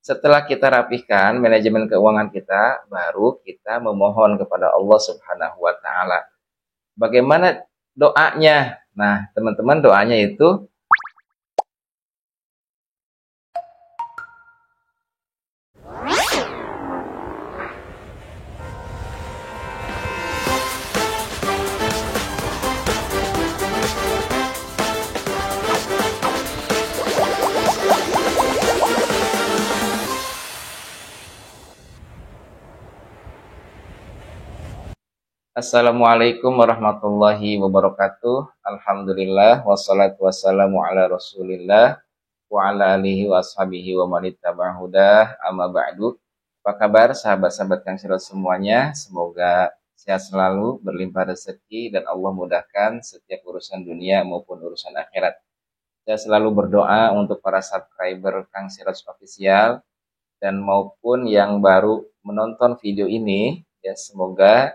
Setelah kita rapihkan manajemen keuangan kita, baru kita memohon kepada Allah Subhanahu wa taala. Bagaimana doanya? Nah, teman-teman, doanya itu Assalamualaikum warahmatullahi wabarakatuh. Alhamdulillah wassalatu wassalamu ala Rasulillah wa ala alihi wa ashabihi wa man ittaba'ahu hudah. Amma ba'du. Apa kabar sahabat-sahabat Kang Sirot semuanya? Semoga sehat selalu, berlimpah rezeki dan Allah mudahkan setiap urusan dunia maupun urusan akhirat. Saya selalu berdoa untuk para subscriber Kang Sirot Official dan maupun yang baru menonton video ini, ya semoga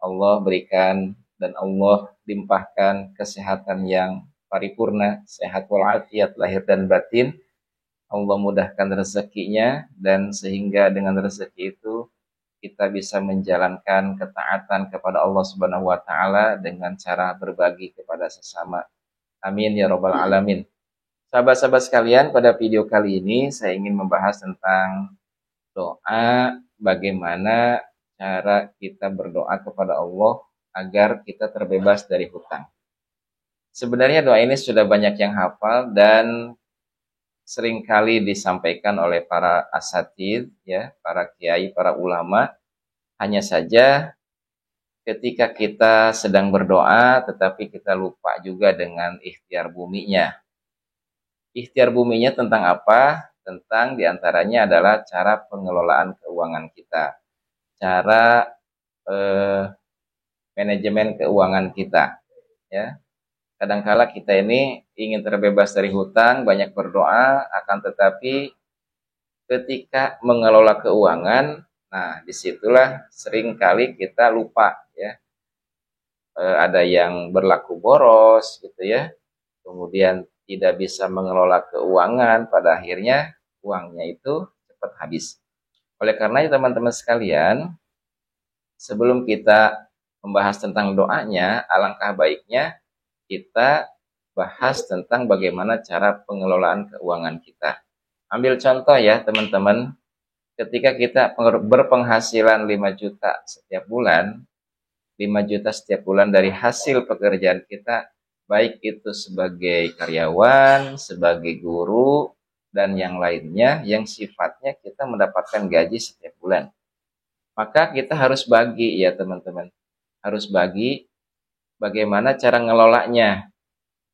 Allah berikan dan Allah limpahkan kesehatan yang paripurna, sehat walafiat lahir dan batin. Allah mudahkan rezekinya dan sehingga dengan rezeki itu kita bisa menjalankan ketaatan kepada Allah Subhanahu wa taala dengan cara berbagi kepada sesama. Amin ya rabbal alamin. Sahabat-sahabat sekalian, pada video kali ini saya ingin membahas tentang doa, bagaimana cara kita berdoa kepada Allah agar kita terbebas dari hutang. Sebenarnya doa ini sudah banyak yang hafal dan seringkali disampaikan oleh para asatidz, ya, para kiai, para ulama. Hanya saja ketika kita sedang berdoa, tetapi kita lupa juga dengan ikhtiar buminya. Ikhtiar buminya tentang apa? Tentang diantaranya adalah cara pengelolaan keuangan kita. Cara manajemen keuangan kita, ya. Kadangkala kita ini ingin terbebas dari hutang, banyak berdoa, akan tetapi ketika mengelola keuangan, nah disitulah seringkali kita lupa, ya. Ada yang berlaku boros, gitu ya. Kemudian tidak bisa mengelola keuangan, pada akhirnya uangnya itu cepat habis. Oleh karena itu teman-teman sekalian, sebelum kita membahas tentang doanya, alangkah baiknya kita bahas tentang bagaimana cara pengelolaan keuangan kita. Ambil contoh ya teman-teman, ketika kita berpenghasilan 5 juta setiap bulan, 5 juta setiap bulan dari hasil pekerjaan kita, baik itu sebagai karyawan, sebagai guru, dan yang lainnya yang sifatnya kita mendapatkan gaji setiap bulan. Maka kita harus bagi ya teman-teman. Harus bagi bagaimana cara ngelolanya,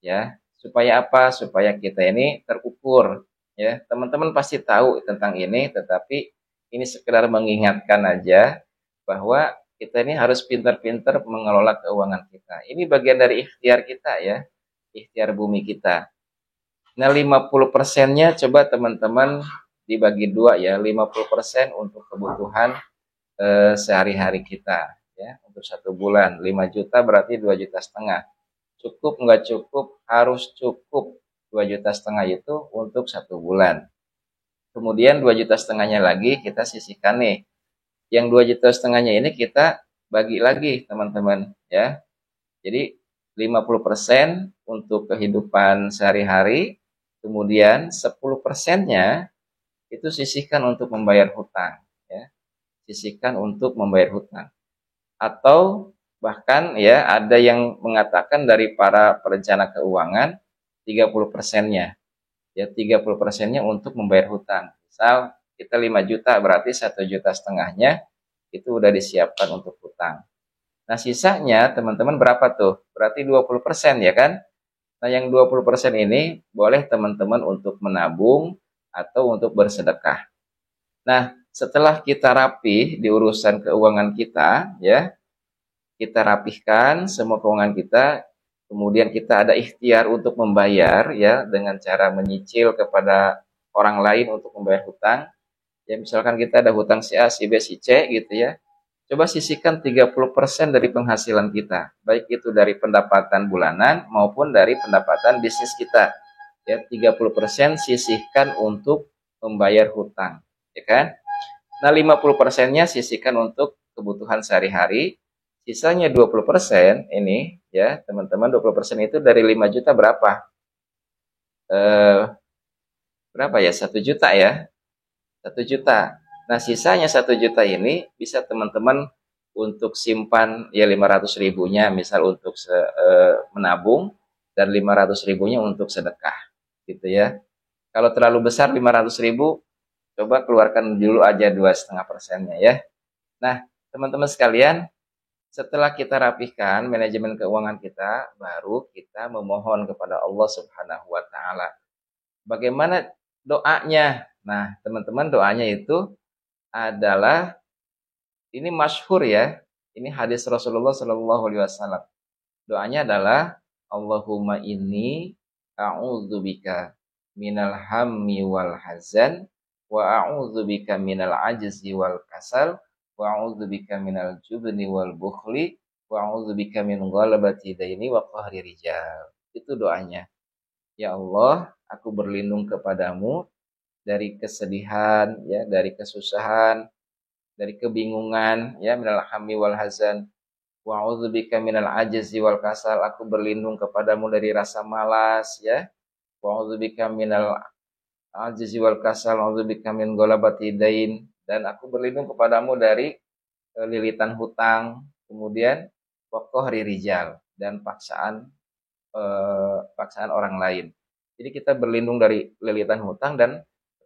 ya. Supaya apa? Supaya kita ini terukur, ya. Teman-teman pasti tahu tentang ini, tetapi ini sekedar mengingatkan aja bahwa kita ini harus pintar-pintar mengelola keuangan kita. Ini bagian dari ikhtiar kita, ya. Ikhtiar bumi kita. Nah, 50%-nya coba teman-teman dibagi dua ya. 50% untuk kebutuhan sehari-hari kita, ya. Untuk 1 bulan 5 juta berarti 2,5 juta. Cukup nggak cukup? Harus cukup. 2,5 juta itu untuk 1 bulan. Kemudian 2,5 juta lagi kita sisihkan nih. Yang 2,5 juta ini kita bagi lagi teman-teman, ya. Jadi 50% untuk kehidupan sehari-hari, kemudian 10%-nya itu sisihkan untuk membayar hutang, ya. Sisihkan untuk membayar hutang. Atau bahkan ya ada yang mengatakan dari para perencana keuangan 30%-nya. Ya 30%-nya untuk membayar hutang. Misal kita 5 juta berarti 1,5 juta itu udah disiapkan untuk hutang. Nah, sisanya teman-teman berapa tuh? Berarti 20% ya kan? Nah, yang 20% ini boleh teman-teman untuk menabung atau untuk bersedekah. Nah, setelah kita rapih di urusan keuangan kita, ya, kita rapihkan semua keuangan kita, kemudian kita ada ikhtiar untuk membayar, ya, dengan cara menyicil kepada orang lain untuk membayar hutang. Ya, misalkan kita ada hutang si A, si B, si C, gitu ya. Coba sisihkan 30% dari penghasilan kita, baik itu dari pendapatan bulanan maupun dari pendapatan bisnis kita. Ya, 30% sisihkan untuk membayar hutang. ya kan? Nah, 50%-nya sisihkan untuk kebutuhan sehari-hari. Sisanya 20% ini ya, teman-teman, 20% itu dari 5 juta berapa? Eh, berapa ya? 1 juta ya. 1 juta. Nah, sisanya 1 juta ini bisa teman-teman untuk simpan ya 500 ribunya misal untuk menabung dan 500 ribunya untuk sedekah gitu ya. Kalau terlalu besar 500 ribu, coba keluarkan dulu aja 2,5%-nya ya. Nah, teman-teman sekalian, setelah kita rapihkan manajemen keuangan kita, baru kita memohon kepada Allah Subhanahu wa taala. Bagaimana doanya? Nah, teman-teman, doanya itu adalah ini masyhur ya. Ini hadis Rasulullah Shallallahu alaihi wasallam. Doanya adalah Allahumma inni a'udzubika minal hammi wal hazan wa a'udzubika minal ajzi wal kasal wa a'udzubika minal jubni wal bukhli wa a'udzubika min ghalabati daini wa qahri rijal. Itu doanya. Ya Allah, aku berlindung kepadamu dari kesedihan, ya, dari kesusahan, dari kebingungan, ya, minal hammi wal hazan. Wa a'udzubika minal ajzi wal kasal. Aku berlindung kepadamu dari rasa malas, ya. Wa a'udzubika minal ajzi wal kasal, wa a'udzubika min ghalabati dain. Dan aku berlindung kepadamu dari lilitan hutang, kemudian wa qahri rijal dan paksaan orang lain. Jadi kita berlindung dari lilitan hutang dan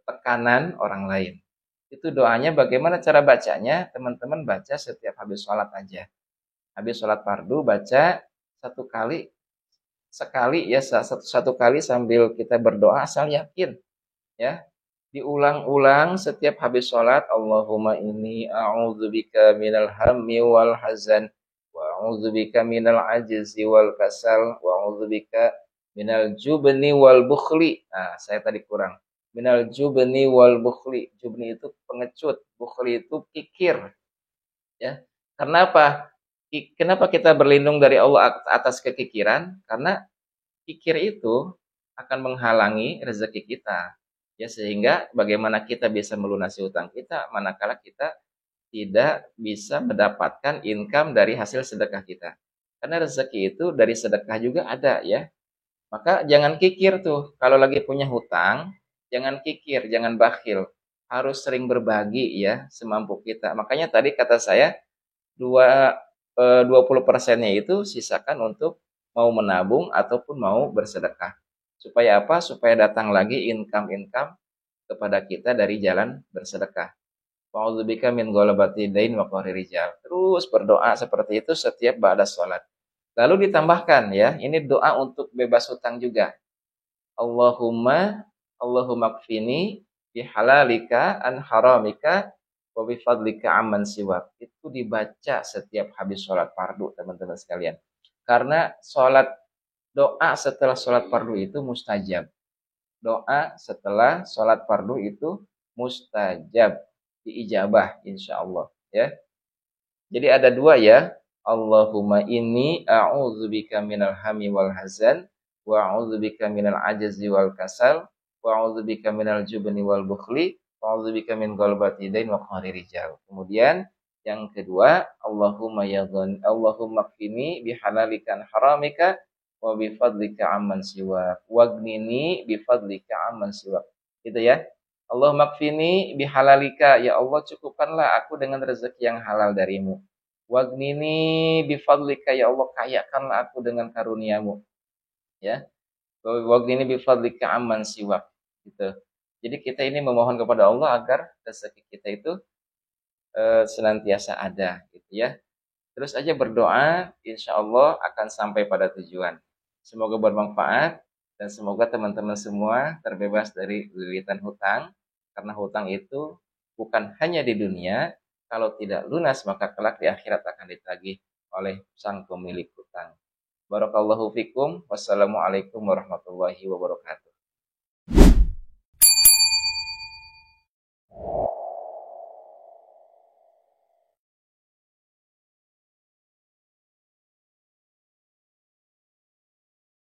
tekanan orang lain. Itu doanya. Bagaimana cara bacanya? Teman-teman baca setiap habis sholat aja. Habis sholat fardu baca sekali ya, satu kali sambil kita berdoa asal yakin ya. Diulang-ulang setiap habis sholat. Allahumma inni a'udzubika minal hammi wal hazan wa a'udzubika minal ajzi wal kasal wa a'udzubika minal jubni wal bukhli. Nah, saya tadi kurang. Minal jubni wal bukhli. Jubni itu pengecut, bukhli itu kikir ya. Karena apa? Kenapa kita berlindung dari Allah atas kekikiran? Karena kikir itu akan menghalangi rezeki kita. Ya, sehingga bagaimana kita bisa melunasi hutang kita manakala kita tidak bisa mendapatkan income dari hasil sedekah kita. Karena rezeki itu dari sedekah juga ada ya. Maka jangan kikir tuh. Kalau lagi punya hutang, jangan kikir, jangan bakhil. Harus sering berbagi ya, semampu kita. Makanya tadi kata saya, 20%-nya itu sisakan untuk mau menabung ataupun mau bersedekah. Supaya apa? Supaya datang lagi income-income kepada kita dari jalan bersedekah. Wa'udzubika min ghalabati dain wa qahri rijal. Terus berdoa seperti itu setiap ba'da sholat. Lalu ditambahkan ya, ini doa untuk bebas hutang juga. Allahumma kfini bihalalika an haramika wa bifadlika amman siwak. Itu dibaca setiap habis sholat fardu, teman-teman sekalian. Karena doa setelah sholat fardu itu mustajab. Doa setelah sholat fardu itu mustajab, diijabah insya Allah ya. Jadi ada dua ya. Allahumma inni a'udzubika minal hammi wal hazan wa a'udzubika minal ajzi wal kasal wa a'udzubika minal jubni wal bukhli wa a'udzubika min ghalabati dain wa qahri rijal. Kemudian yang kedua, Allahumma kfini bihalalika an haramika wa bifadlika amman siwak wagnini bifadlika amman siwak. Gitu ya. Allahumma kfini bihalalika, ya Allah cukupkanlah aku dengan rezeki yang halal darimu. Wagnini bifadlika, ya Allah kayakanlah aku dengan karuniamu. Ya. Wagnini bifadlika amman siwak. Gitu. Jadi kita ini memohon kepada Allah agar rezeki kita itu senantiasa ada gitu ya. Terus aja berdoa, insya Allah akan sampai pada tujuan. Semoga bermanfaat dan semoga teman-teman semua terbebas dari lilitan hutang. Karena hutang itu bukan hanya di dunia, kalau tidak lunas maka kelak di akhirat akan ditagih oleh sang pemilik hutang. Barakallahu fikum. Wassalamualaikum warahmatullahi wabarakatuh.